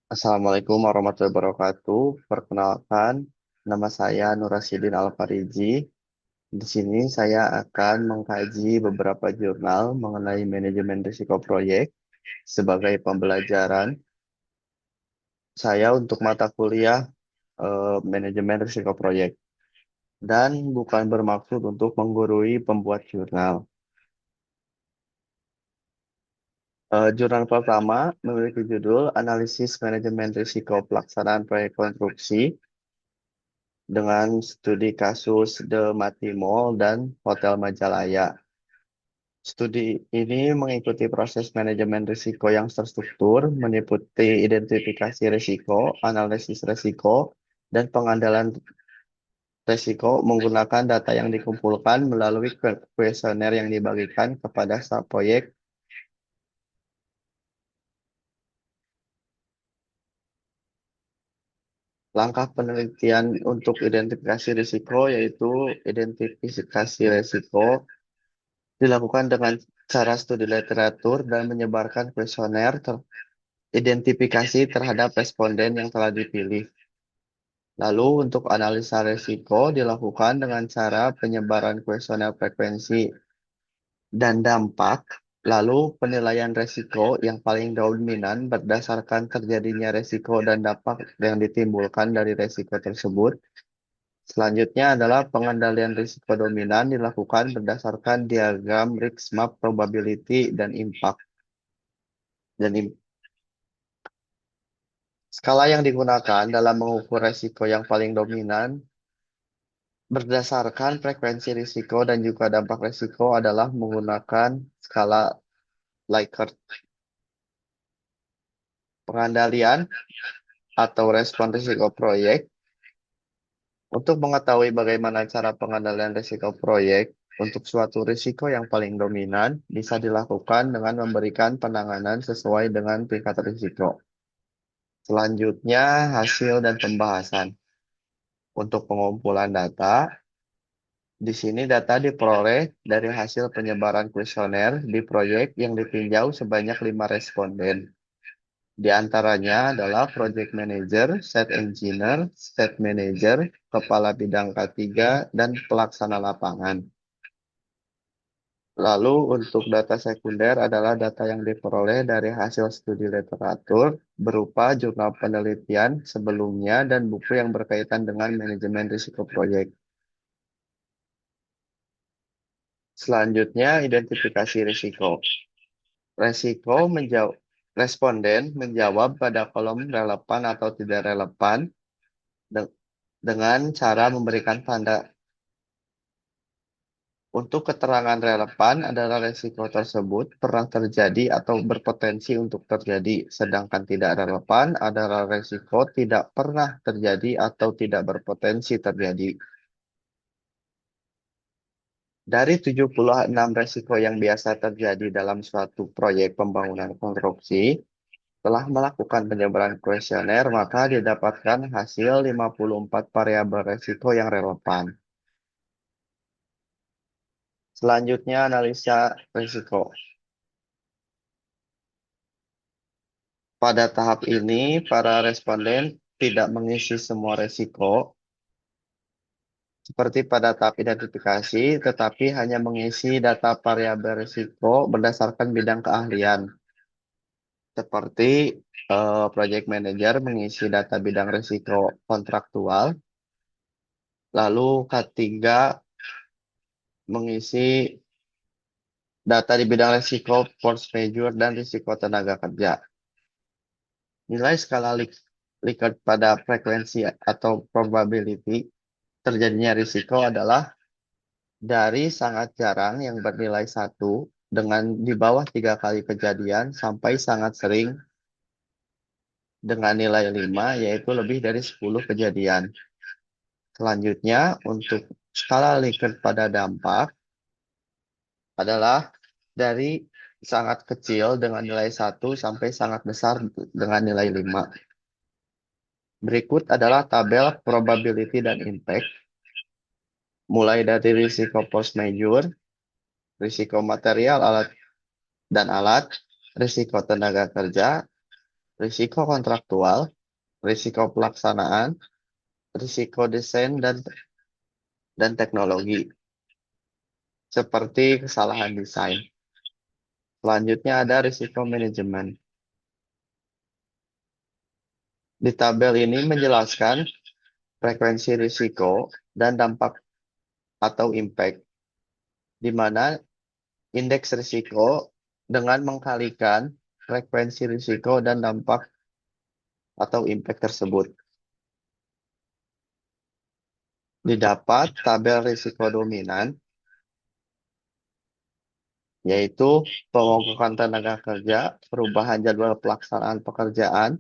Assalamualaikum warahmatullahi wabarakatuh. Perkenalkan, nama saya Nur Rasyidin Alfariji. Di sini saya akan mengkaji beberapa jurnal mengenai manajemen risiko proyek sebagai pembelajaran saya untuk mata kuliah manajemen risiko proyek dan bukan bermaksud untuk menggurui pembuat jurnal. Jurnal pertama memiliki judul Analisis Manajemen Risiko Pelaksanaan Proyek Konstruksi dengan studi kasus The Mati Mall dan Hotel Majalaya. Studi ini mengikuti proses manajemen risiko yang terstruktur, meliputi identifikasi risiko, analisis risiko, dan pengandalan risiko menggunakan data yang dikumpulkan melalui kuesioner yang dibagikan kepada staf proyek. Langkah penelitian untuk identifikasi risiko yaitu identifikasi risiko dilakukan dengan cara studi literatur dan menyebarkan kuesioner identifikasi terhadap responden yang telah dipilih. Lalu untuk analisa risiko dilakukan dengan cara penyebaran kuesioner frekuensi dan dampak. Lalu penilaian risiko yang paling dominan berdasarkan terjadinya risiko dan dampak yang ditimbulkan dari risiko tersebut. Selanjutnya adalah pengendalian risiko dominan dilakukan berdasarkan diagram risk map probability dan impact. Dan skala yang digunakan dalam mengukur risiko yang paling dominan berdasarkan frekuensi risiko dan juga dampak risiko adalah menggunakan skala Likert. Pengendalian atau respon risiko proyek. Untuk mengetahui bagaimana cara pengendalian risiko proyek untuk suatu risiko yang paling dominan bisa dilakukan dengan memberikan penanganan sesuai dengan tingkat risiko. Selanjutnya, hasil dan pembahasan. Untuk pengumpulan data, di sini data diperoleh dari hasil penyebaran kuesioner di proyek yang ditinjau sebanyak 5 responden. Di antaranya adalah project manager, site engineer, site manager, kepala bidang K3, dan pelaksana lapangan. Lalu untuk data sekunder adalah data yang diperoleh dari hasil studi literatur berupa jurnal penelitian sebelumnya dan buku yang berkaitan dengan manajemen risiko proyek. Selanjutnya, identifikasi risiko. Resiko responden menjawab pada kolom relevan atau tidak relevan dengan cara memberikan tanda. Untuk keterangan relevan adalah resiko tersebut pernah terjadi atau berpotensi untuk terjadi, sedangkan tidak relevan adalah resiko tidak pernah terjadi atau tidak berpotensi terjadi. Dari 76 resiko yang biasa terjadi dalam suatu proyek pembangunan konstruksi, setelah melakukan penyebaran kuesioner, maka didapatkan hasil 54 variabel resiko yang relevan. Selanjutnya, analisa risiko. Pada tahap ini, para responden tidak mengisi semua risiko seperti pada tahap identifikasi, tetapi hanya mengisi data variabel risiko berdasarkan bidang keahlian. Seperti project manager mengisi data bidang risiko kontraktual, lalu K3 mengisi data di bidang risiko force majeure dan risiko tenaga kerja. Nilai skala Likert pada frekuensi atau probability terjadinya risiko adalah dari sangat jarang yang bernilai 1 dengan di bawah 3 kali kejadian sampai sangat sering dengan nilai 5 yaitu lebih dari 10 kejadian. Selanjutnya untuk skala Likert pada dampak adalah dari sangat kecil dengan nilai 1 sampai sangat besar dengan nilai 5. Berikut adalah tabel probability dan impact. Mulai dari risiko force majeure, risiko material alat dan alat, risiko tenaga kerja, risiko kontraktual, risiko pelaksanaan, risiko desain dan teknologi, seperti kesalahan desain. Selanjutnya ada risiko manajemen. Di tabel ini menjelaskan frekuensi risiko dan dampak atau impact, di mana indeks risiko dengan mengkalikan frekuensi risiko dan dampak atau impact tersebut. Didapat tabel risiko dominan, yaitu pemogokan tenaga kerja, perubahan jadwal pelaksanaan pekerjaan,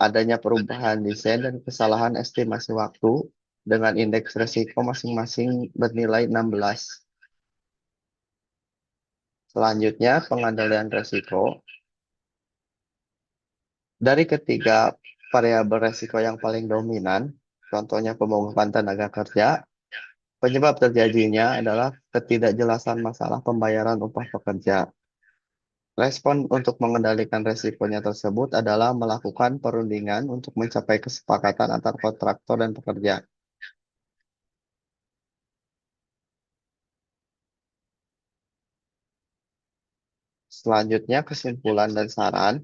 adanya perubahan desain dan kesalahan estimasi waktu dengan indeks risiko masing-masing bernilai 16. Selanjutnya, pengendalian risiko. Dari ketiga variabel risiko yang paling dominan, contohnya pemogokan tenaga kerja, penyebab terjadinya adalah ketidakjelasan masalah pembayaran upah pekerja. Respon untuk mengendalikan resikonya tersebut adalah melakukan perundingan untuk mencapai kesepakatan antar kontraktor dan pekerja. Selanjutnya, kesimpulan dan saran.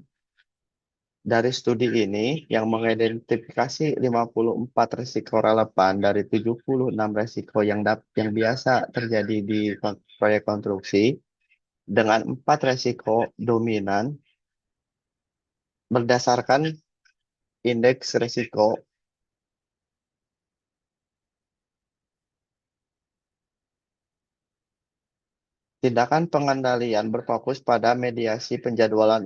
Dari studi ini yang mengidentifikasi 54 risiko relevan dari 76 risiko yang biasa terjadi di proyek konstruksi dengan 4 risiko dominan berdasarkan indeks risiko. Tindakan pengendalian berfokus pada mediasi, penjadwalan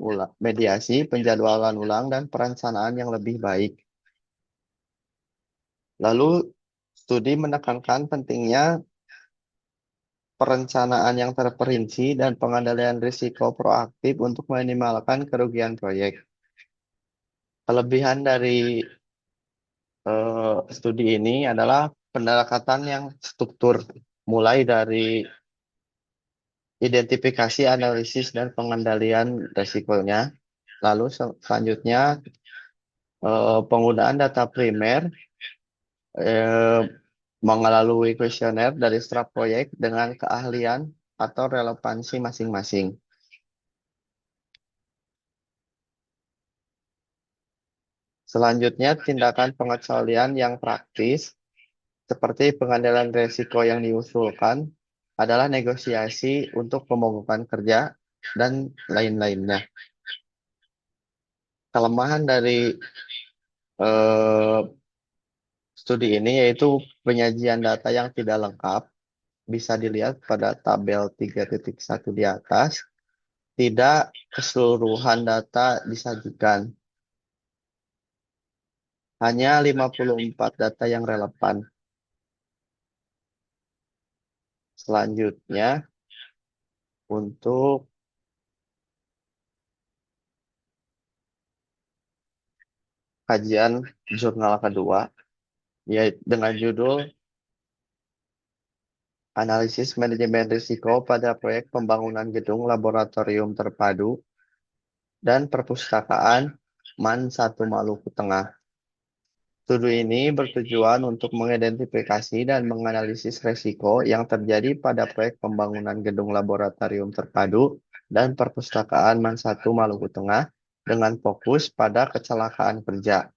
ulang, dan perencanaan yang lebih baik. Lalu, studi menekankan pentingnya perencanaan yang terperinci dan pengendalian risiko proaktif untuk meminimalkan kerugian proyek. Kelebihan dari studi ini adalah pendekatan yang struktur, mulai dari identifikasi, analisis, dan pengendalian risikonya. Lalu selanjutnya penggunaan data primer eh, melalui kuesioner dari setiap proyek dengan keahlian atau relevansi masing-masing. Selanjutnya, tindakan pengecualian yang praktis, seperti pengendalian risiko yang diusulkan, adalah negosiasi untuk pemogokan kerja dan lain-lainnya. Kelemahan dari eh, studi ini yaitu penyajian data yang tidak lengkap, bisa dilihat pada tabel 3.1 di atas, tidak keseluruhan data disajikan. Hanya 54 data yang relevan. Selanjutnya, untuk kajian jurnal kedua, yaitu dengan judul Analisis Manajemen Risiko pada Proyek Pembangunan Gedung Laboratorium Terpadu dan Perpustakaan MAN 1 Maluku Tengah. Studi ini bertujuan untuk mengidentifikasi dan menganalisis risiko yang terjadi pada proyek pembangunan gedung laboratorium terpadu dan perpustakaan MAN 1 Maluku Tengah dengan fokus pada kecelakaan kerja.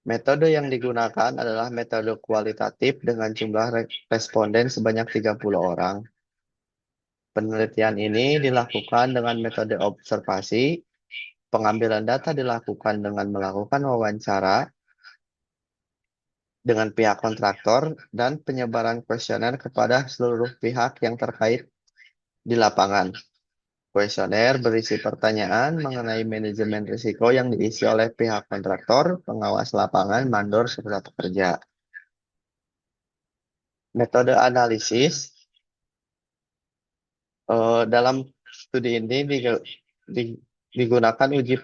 Metode yang digunakan adalah metode kualitatif dengan jumlah responden sebanyak 30 orang. Penelitian ini dilakukan dengan metode observasi, pengambilan data dilakukan dengan melakukan wawancara dengan pihak kontraktor, dan penyebaran kuesioner kepada seluruh pihak yang terkait di lapangan. Kuesioner berisi pertanyaan mengenai manajemen risiko yang diisi oleh pihak kontraktor, pengawas lapangan, mandor, serta pekerja. Metode analisis dalam studi ini digunakan uji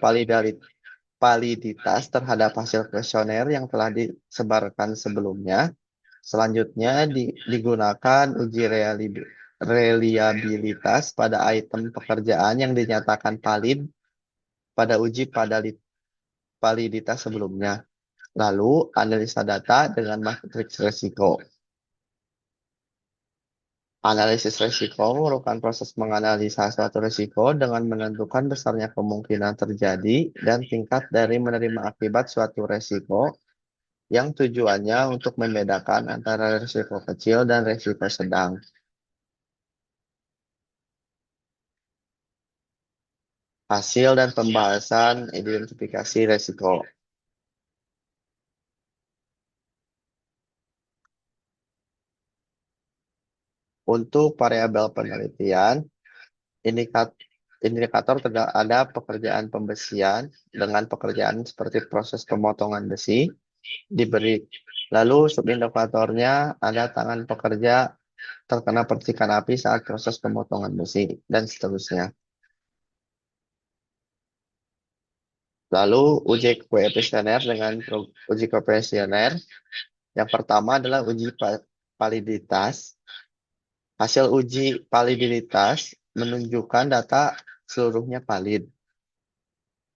validitas terhadap hasil kuesioner yang telah disebarkan sebelumnya. Selanjutnya digunakan uji reliabilitas pada item pekerjaan yang dinyatakan valid pada uji validitas sebelumnya. Lalu, analisa data dengan matriks risiko. Analisis risiko merupakan proses menganalisa suatu risiko dengan menentukan besarnya kemungkinan terjadi dan tingkat dari menerima akibat suatu risiko yang tujuannya untuk membedakan antara risiko kecil dan risiko sedang. Hasil dan pembahasan identifikasi risiko. Untuk variabel penelitian, indikator ada pekerjaan pembesian dengan pekerjaan seperti proses pemotongan besi diberi. Lalu subindikatornya ada tangan pekerja terkena percikan api saat proses pemotongan besi dan seterusnya. Lalu uji kuesioner dengan uji kuesioner. Yang pertama adalah uji validitas. Hasil uji validitas menunjukkan data seluruhnya valid.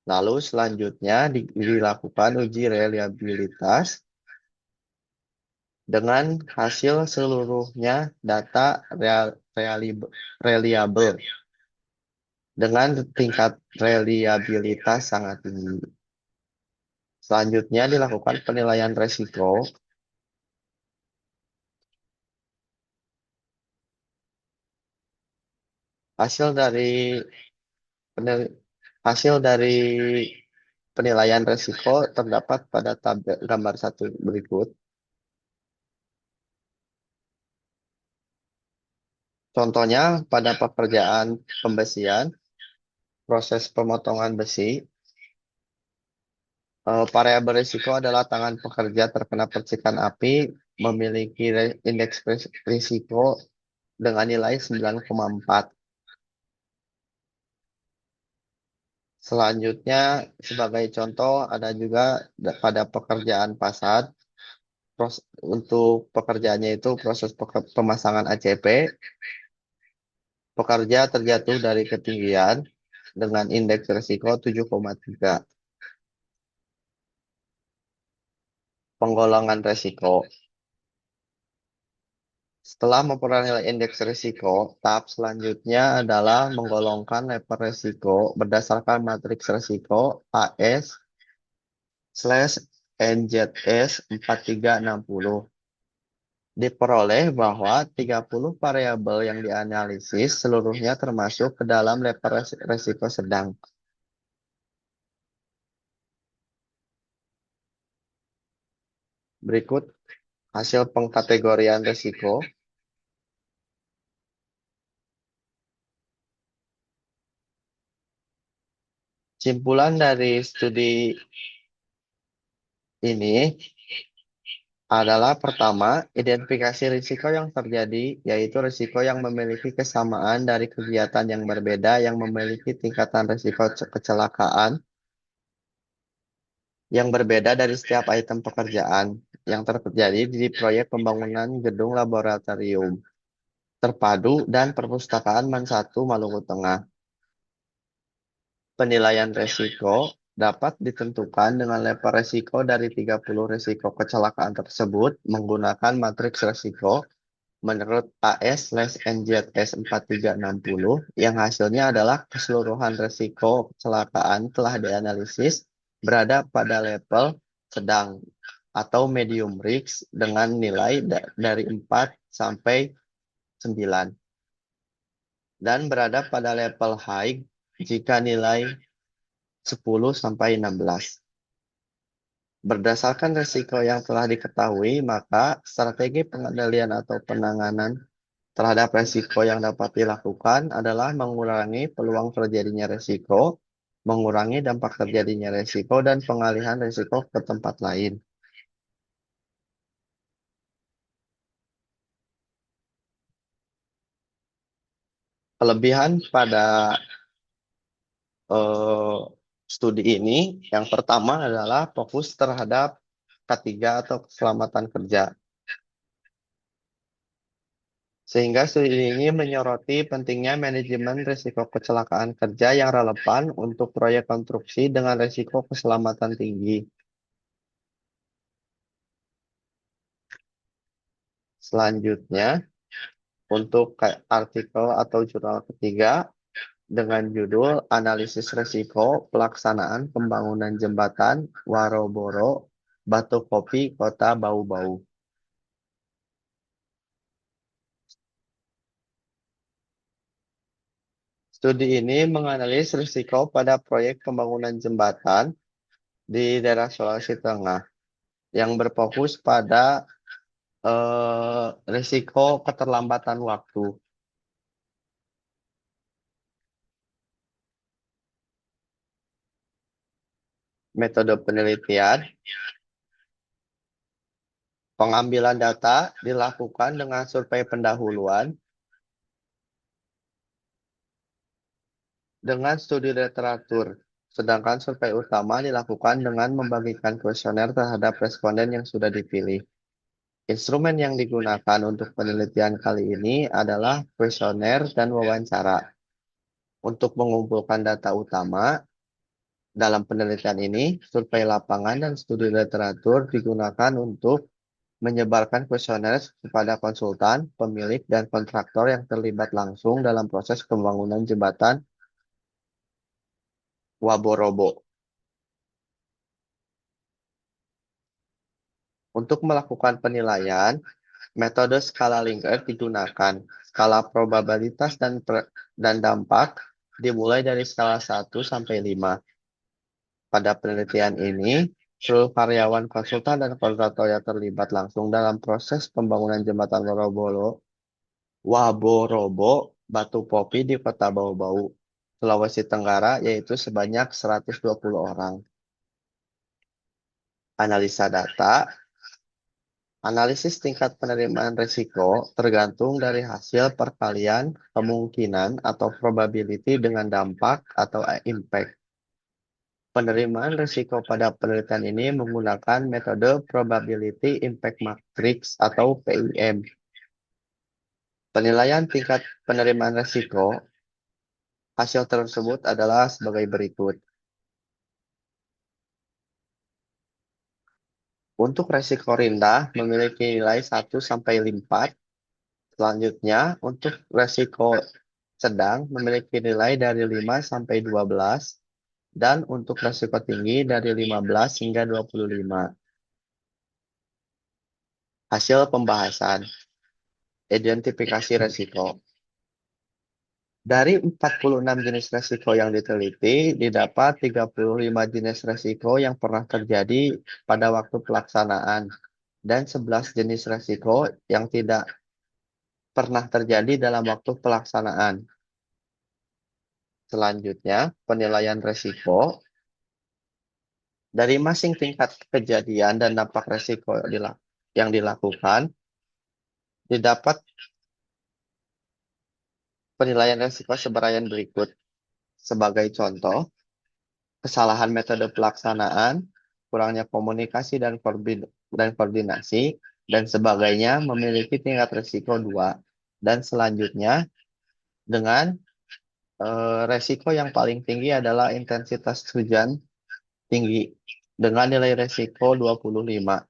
Lalu selanjutnya dilakukan uji reliabilitas dengan hasil seluruhnya data reliable dengan tingkat reliabilitas sangat tinggi. Selanjutnya dilakukan penilaian resiko. Hasil dari hasil dari penilaian resiko terdapat pada tabel gambar 1 berikut. Contohnya pada pekerjaan pembesian, proses pemotongan besi, variabel risiko adalah tangan pekerja terkena percikan api memiliki indeks risiko dengan nilai 9,4. Selanjutnya, sebagai contoh, ada juga pada pekerjaan fasad, untuk pekerjaannya itu proses pemasangan ACP, pekerja terjatuh dari ketinggian dengan indeks risiko 7,3. Penggolongan risiko. Setelah memperoleh nilai indeks risiko, tahap selanjutnya adalah menggolongkan level risiko berdasarkan matriks risiko AS slash NZS 4360. Diperoleh bahwa 30 variabel yang dianalisis seluruhnya termasuk ke dalam level risiko sedang. Berikut hasil pengkategorian risiko. Simpulan dari studi ini adalah pertama, identifikasi risiko yang terjadi, yaitu risiko yang memiliki kesamaan dari kegiatan yang berbeda yang memiliki tingkatan risiko kecelakaan yang berbeda dari setiap item pekerjaan yang terjadi di proyek pembangunan gedung laboratorium terpadu dan perpustakaan MAN 1 Maluku Tengah. Penilaian risiko dapat ditentukan dengan level risiko dari 30 risiko kecelakaan tersebut menggunakan matriks risiko menurut AS/NZS 4360 yang hasilnya adalah keseluruhan risiko kecelakaan telah dianalisis berada pada level sedang atau medium risk dengan nilai dari 4 sampai 9 dan berada pada level high jika nilai 10 sampai 16. Berdasarkan risiko yang telah diketahui, maka strategi pengendalian atau penanganan terhadap risiko yang dapat dilakukan adalah mengurangi peluang terjadinya risiko, mengurangi dampak terjadinya risiko, dan pengalihan risiko ke tempat lain. Kelebihan pada studi ini, yang pertama adalah fokus terhadap K3 atau keselamatan kerja. Sehingga studi ini menyoroti pentingnya manajemen risiko kecelakaan kerja yang relevan untuk proyek konstruksi dengan risiko keselamatan tinggi. Selanjutnya, untuk artikel atau jurnal ketiga dengan judul Analisis Risiko Pelaksanaan Pembangunan Jembatan Waroboro Batu Kopi Kota Bau-Bau. Studi ini menganalisis risiko pada proyek pembangunan jembatan di daerah Sulawesi Tengah yang berfokus pada risiko keterlambatan waktu. Metode penelitian, pengambilan data dilakukan dengan survei pendahuluan dengan studi literatur, sedangkan survei utama dilakukan dengan membagikan kuesioner terhadap responden yang sudah dipilih. Instrumen yang digunakan untuk penelitian kali ini adalah kuesioner dan wawancara. Untuk mengumpulkan data utama, dalam penelitian ini, survei lapangan dan studi literatur digunakan untuk menyebarkan kuesioner kepada konsultan, pemilik, dan kontraktor yang terlibat langsung dalam proses pembangunan jembatan Waborobo. Untuk melakukan penilaian, metode skala Likert digunakan. Skala probabilitas dan dampak dimulai dari skala 1 sampai 5. Pada penelitian ini, seluruh karyawan konsultan dan kontraktor yang terlibat langsung dalam proses pembangunan jembatan Waborobo Batu Popi di Kota Bau-Bau, Sulawesi Tenggara, yaitu sebanyak 120 orang. Analisa data. Analisis tingkat penerimaan risiko tergantung dari hasil perkalian kemungkinan atau probability dengan dampak atau impact. Penerimaan risiko pada penelitian ini menggunakan metode Probability Impact Matrix atau PIM. Penilaian tingkat penerimaan risiko hasil tersebut adalah sebagai berikut. Untuk risiko rendah memiliki nilai 1 sampai 4. Selanjutnya, untuk risiko sedang memiliki nilai dari 5 sampai 12 dan untuk risiko tinggi dari 15 hingga 25. Hasil pembahasan. Identifikasi risiko. Dari 46 jenis risiko yang diteliti, didapat 35 jenis risiko yang pernah terjadi pada waktu pelaksanaan dan 11 jenis risiko yang tidak pernah terjadi dalam waktu pelaksanaan. Selanjutnya, penilaian risiko. Dari masing tingkat kejadian dan dampak risiko yang dilakukan, didapat penilaian risiko seberang berikut. Sebagai contoh, kesalahan metode pelaksanaan, kurangnya komunikasi dan koordinasi, dan sebagainya memiliki tingkat risiko 2. Dan selanjutnya, dengan resiko yang paling tinggi adalah intensitas hujan tinggi dengan nilai risiko 25.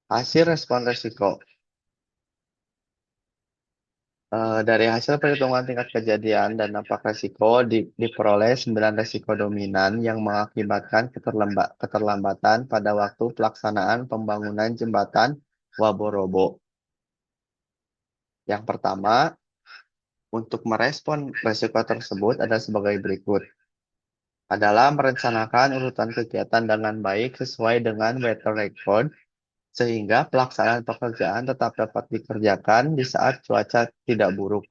Hasil respon risiko. Dari hasil perhitungan tingkat kejadian dan dampak risiko diperoleh 9 risiko dominan yang mengakibatkan keterlambatan pada waktu pelaksanaan pembangunan jembatan Waborobo. Yang pertama, untuk merespon risiko tersebut ada sebagai berikut. Adalah merencanakan urutan kegiatan dengan baik sesuai dengan weather record, sehingga pelaksanaan pekerjaan tetap dapat dikerjakan di saat cuaca tidak buruk.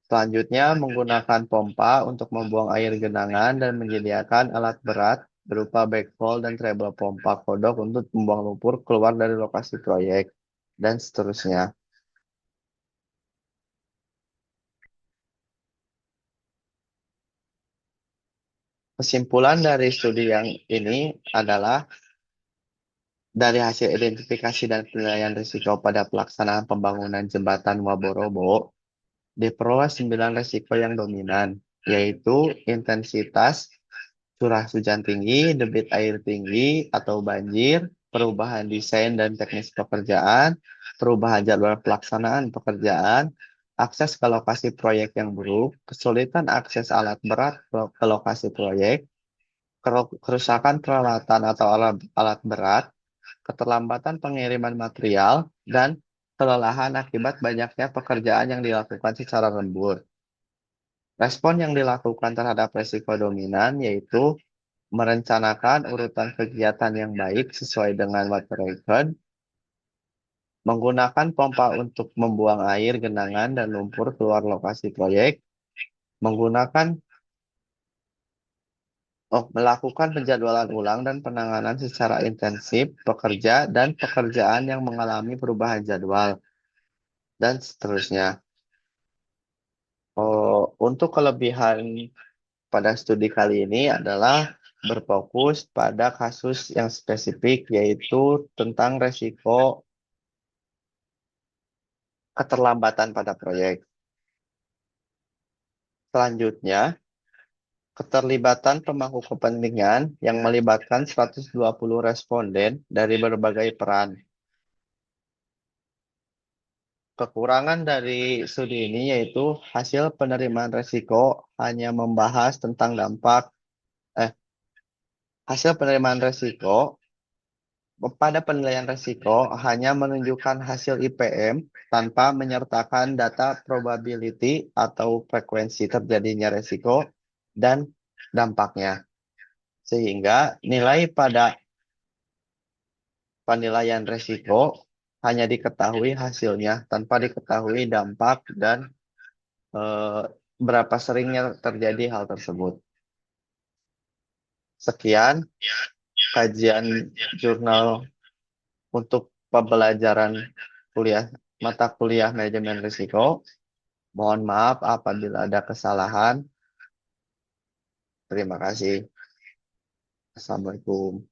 Selanjutnya, menggunakan pompa untuk membuang air genangan dan menyediakan alat berat berupa backhoe dan treble pompa kodok untuk membuang lumpur keluar dari lokasi proyek, dan seterusnya. Kesimpulan dari studi yang ini adalah dari hasil identifikasi dan penilaian risiko pada pelaksanaan pembangunan jembatan Waborobo, diperoleh 9 risiko yang dominan, yaitu intensitas curah hujan tinggi, debit air tinggi atau banjir, perubahan desain dan teknis pekerjaan, perubahan jadwal pelaksanaan pekerjaan, akses ke lokasi proyek yang buruk, kesulitan akses alat berat ke lokasi proyek, kerusakan peralatan atau alat berat, keterlambatan pengiriman material, dan kelelahan akibat banyaknya pekerjaan yang dilakukan secara lembur. Respon yang dilakukan terhadap resiko dominan yaitu merencanakan urutan kegiatan yang baik sesuai dengan water record, menggunakan pompa untuk membuang air genangan dan lumpur keluar lokasi proyek, menggunakan melakukan penjadwalan ulang dan penanganan secara intensif pekerja dan pekerjaan yang mengalami perubahan jadwal, dan seterusnya. Untuk kelebihan pada studi kali ini adalah berfokus pada kasus yang spesifik, yaitu tentang resiko keterlambatan pada proyek. Selanjutnya, keterlibatan pemangku kepentingan yang melibatkan 120 responden dari berbagai peran. Kekurangan dari studi ini yaitu hasil penerimaan risiko hanya membahas tentang eh, hasil penerimaan risiko pada penilaian risiko hanya menunjukkan hasil IPM tanpa menyertakan data probability atau frekuensi terjadinya risiko dan dampaknya. Sehingga nilai pada penilaian risiko hanya diketahui hasilnya tanpa diketahui dampak dan eh, berapa seringnya terjadi hal tersebut. Sekian kajian jurnal untuk pembelajaran kuliah mata kuliah manajemen risiko. Mohon maaf apabila ada kesalahan. Terima kasih. Assalamualaikum.